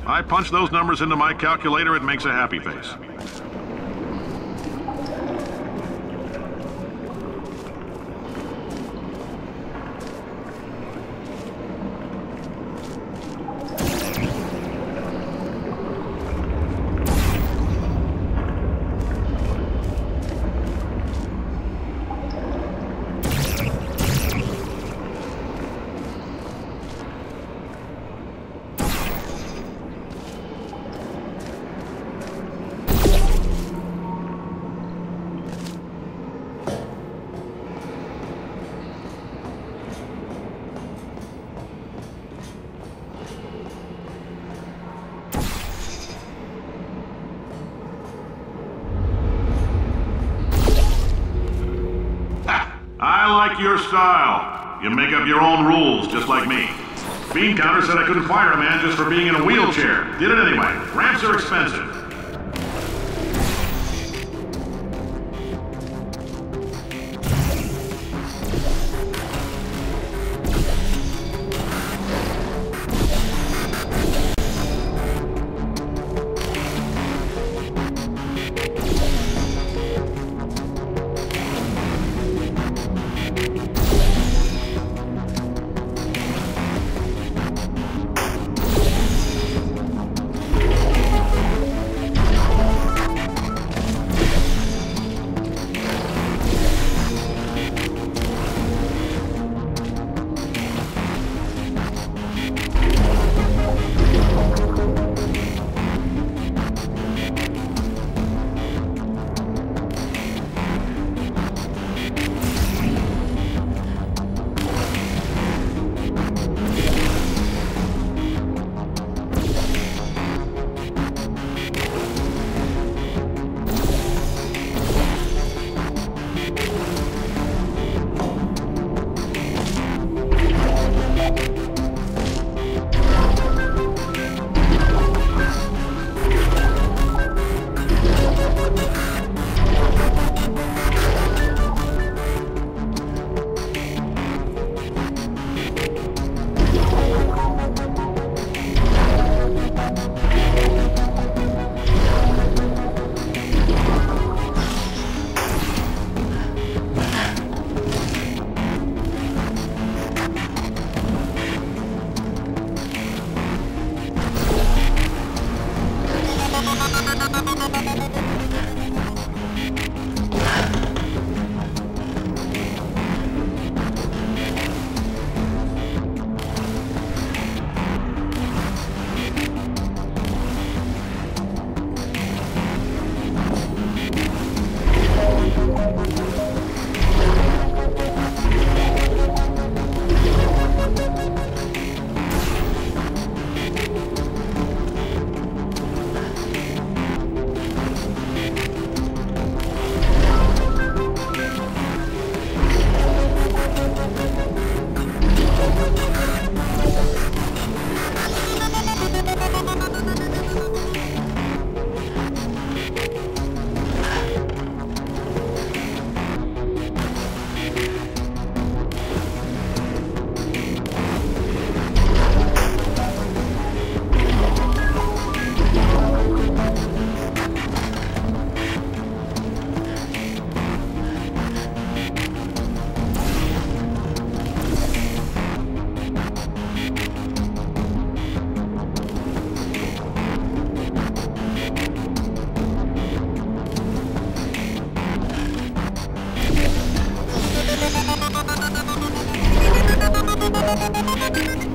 I punch those numbers into my calculator, it makes a happy face. I like your style. You make up your own rules, just like me. Bean Counter said I couldn't fire a man just for being in a wheelchair. Did it anyway. Ramps are expensive.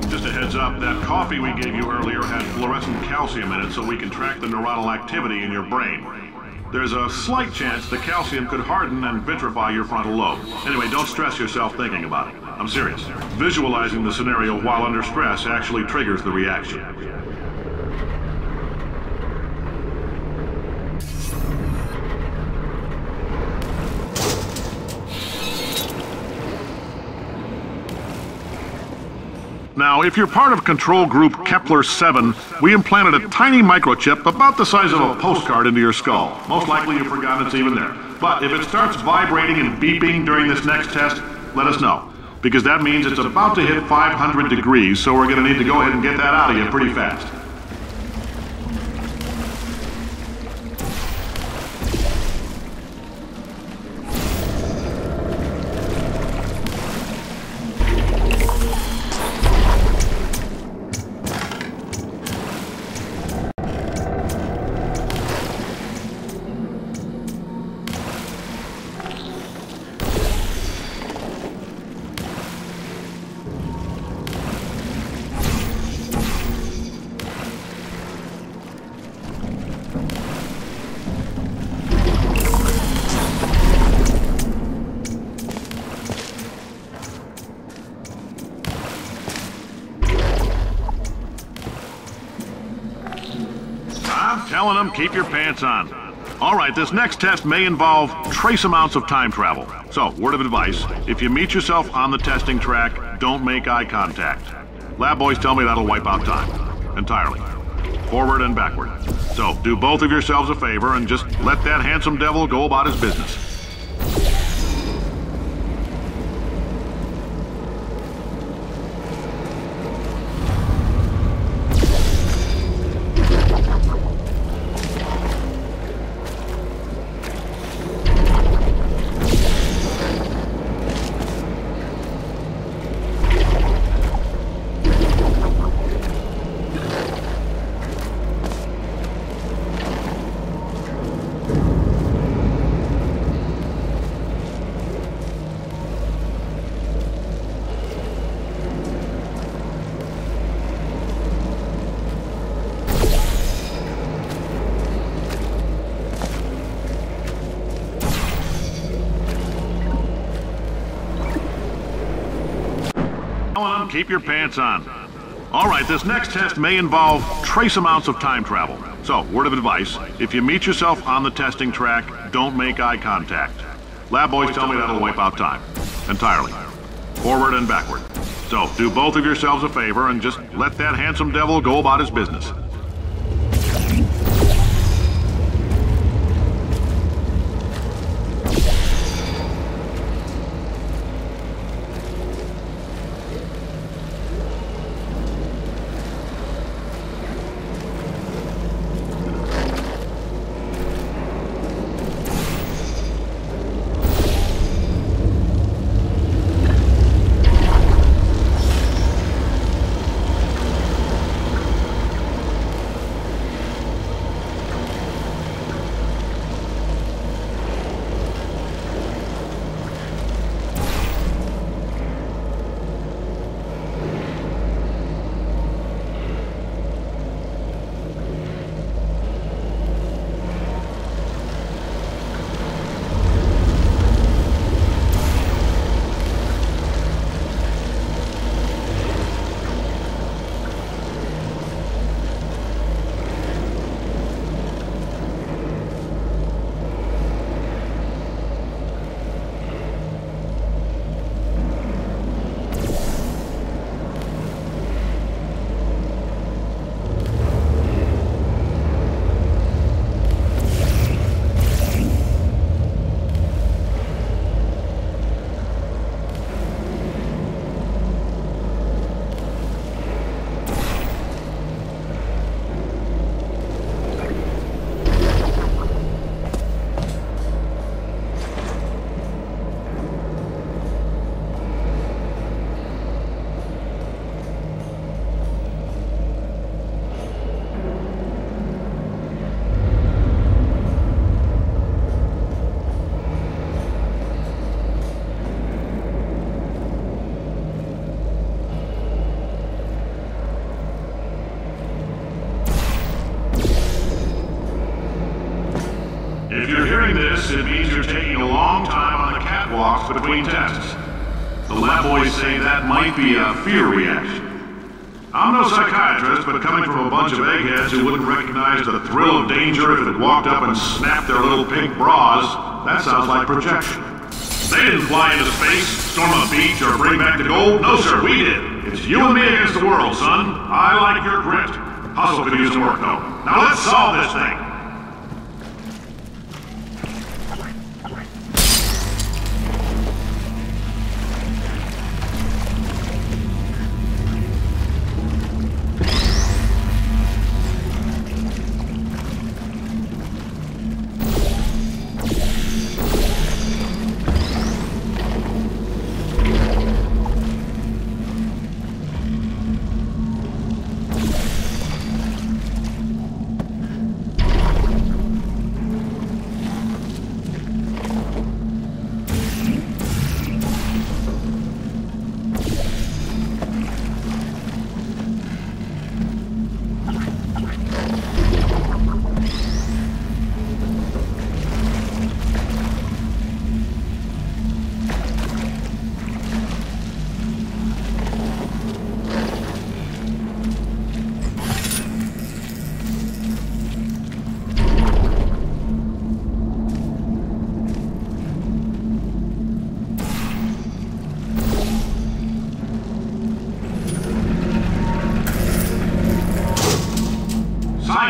Just a heads up, that coffee we gave you earlier had fluorescent calcium in it so we can track the neuronal activity in your brain. There's a slight chance the calcium could harden and vitrify your frontal lobe. Anyway, don't stress yourself thinking about it. I'm serious. Visualizing the scenario while under stress actually triggers the reaction. Now, if you're part of control group Kepler 7, we implanted a tiny microchip about the size of a postcard into your skull. Most likely you've forgotten it's even there. But if it starts vibrating and beeping during this next test, let us know. Because that means it's about to hit 500 degrees, so we're going to need to go ahead and get that out of you pretty fast. I'm telling them, keep your pants on. All right, this next test may involve trace amounts of time travel. So, word of advice, if you meet yourself on the testing track, don't make eye contact. Lab boys tell me that'll wipe out time. Entirely. Forward and backward. So, do both of yourselves a favor and just let that handsome devil go about his business. Keep your pants on. All right, this next test may involve trace amounts of time travel. So, word of advice, if you meet yourself on the testing track, don't make eye contact. Lab boys tell me that'll wipe out time. Entirely. Forward and backward. So, do both of yourselves a favor and just let that handsome devil go about his business. If you're hearing this, it means you're taking a long time on the catwalks between tests. The lab boys say that might be a fear reaction. I'm no psychiatrist, but coming from a bunch of eggheads who wouldn't recognize the thrill of danger if it walked up and snapped their little pink bras, that sounds like projection. They didn't fly into space, storm a beach, or bring back the gold. No, sir, we did. It's you and me against the world, son. I like your grit. Hustle could use some work, though. Now let's solve this thing.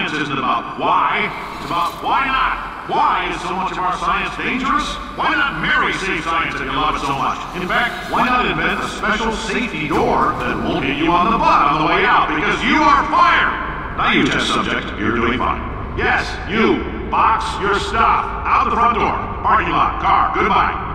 science isn't about why, it's about why not. Why is so much of our science dangerous? Why not marry safe science if you love it so much? In fact, why not invent a special safety door that won't hit you on the butt on the way out because you are fired? Now you test subject, you're doing fine. Yes, you, box your stuff. Out the front door. Parking lot, car, goodbye.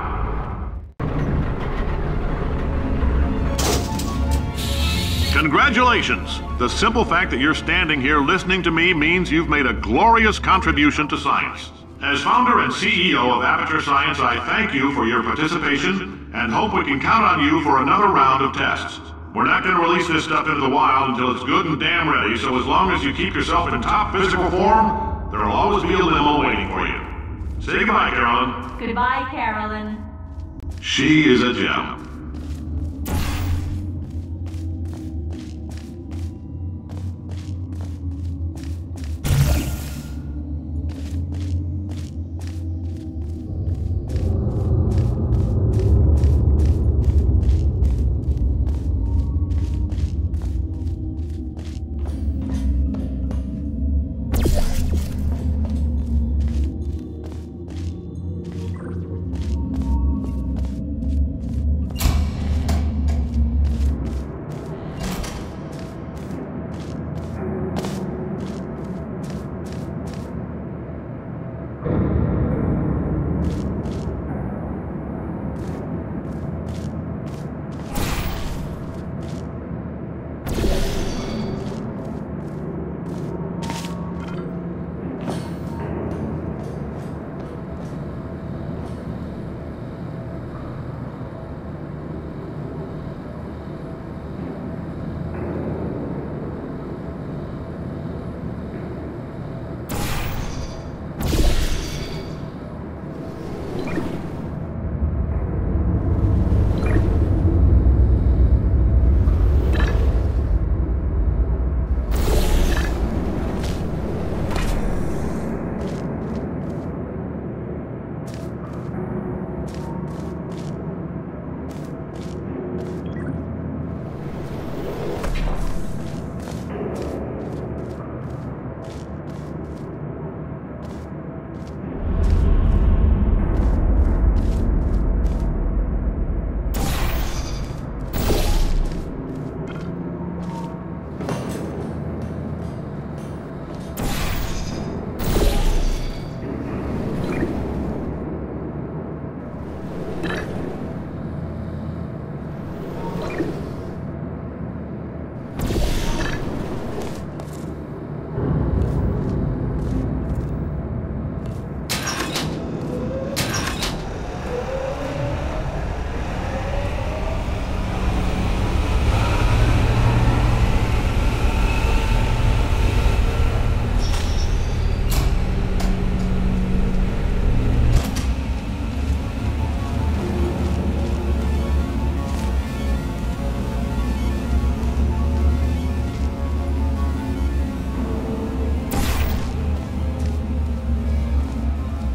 Congratulations! The simple fact that you're standing here listening to me means you've made a glorious contribution to science. As founder and CEO of Aperture Science, I thank you for your participation and hope we can count on you for another round of tests. We're not going to release this stuff into the wild until it's good and damn ready, so as long as you keep yourself in top physical form, there'll always be a limo waiting for you. Say goodbye, Carolyn. Goodbye, Carolyn. She is a gem.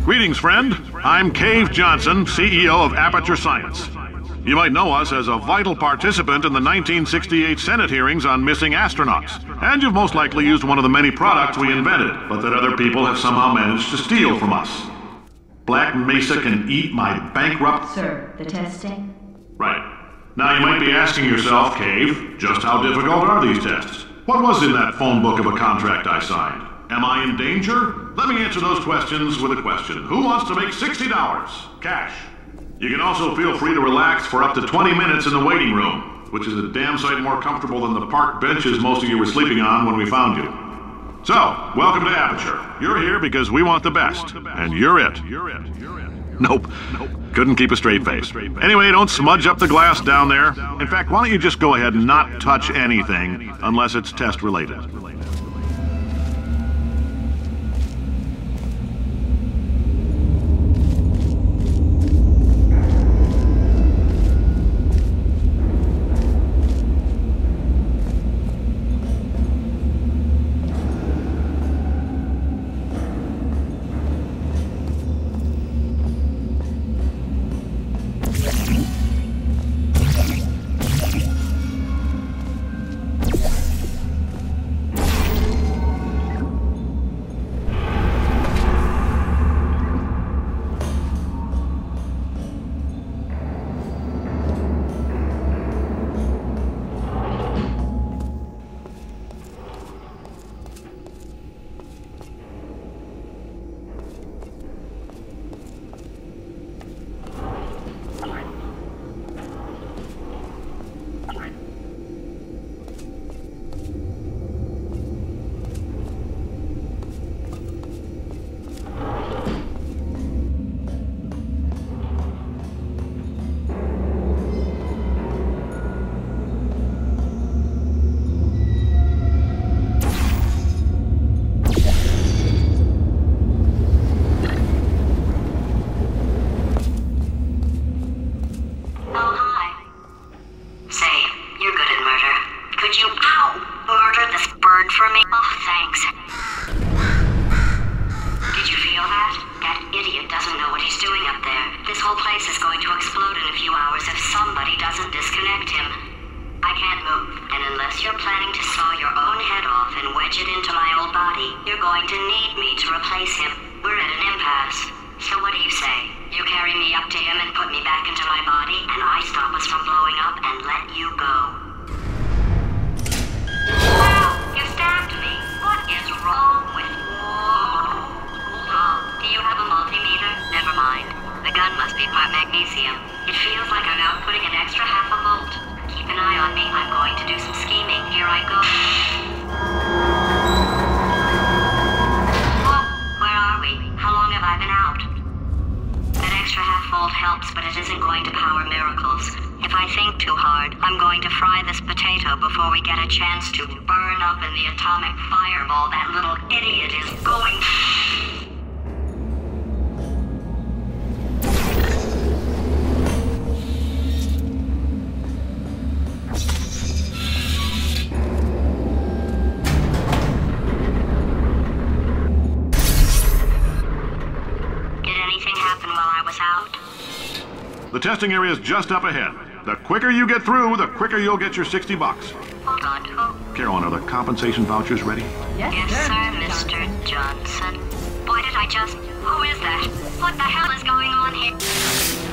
Greetings, friend. I'm Cave Johnson, CEO of Aperture Science. You might know us as a vital participant in the 1968 Senate hearings on missing astronauts. And you've most likely used one of the many products we invented, but that other people have somehow managed to steal from us. Black Mesa can eat my bankrupt... Sir, the testing? Right. Now you might be asking yourself, Cave, just how difficult are these tests? What was in that phone book of a contract I signed? Am I in danger? Let me answer those questions with a question. Who wants to make $60? Cash. You can also feel free to relax for up to 20 minutes in the waiting room, which is a damn sight more comfortable than the park benches most of you were sleeping on when we found you. So, welcome to Aperture. You're here because we want the best, and you're it. Nope. Couldn't keep a straight face. Anyway, don't smudge up the glass down there. In fact, why don't you just go ahead and not touch anything unless it's test related. going to need me to replace him. We're at an impasse. So what do you say? You carry me up to him and put me back into my body, and I stop us from blowing up and let you go. Wow, you stabbed me. What is wrong with you? Do you have a multimeter? Never mind. The gun must be part magnesium. It feels like I'm outputting an extra half a volt. Keep an eye on me. I'm going to do some scheming. Here I go. Whoa, where are we? How long have I been out? That extra half volt helps, but it isn't going to power miracles. If I think too hard, I'm going to fry this potato before we get a chance to burn up in the atomic fireball that little idiot is going. The testing area is just up ahead. The quicker you get through, the quicker you'll get your $60. Hold on, who? Carolyn, are the compensation vouchers ready? Yes, Yes, sir, Mr. Johnson. Boy, did I just... Who is that? What the hell is going on here?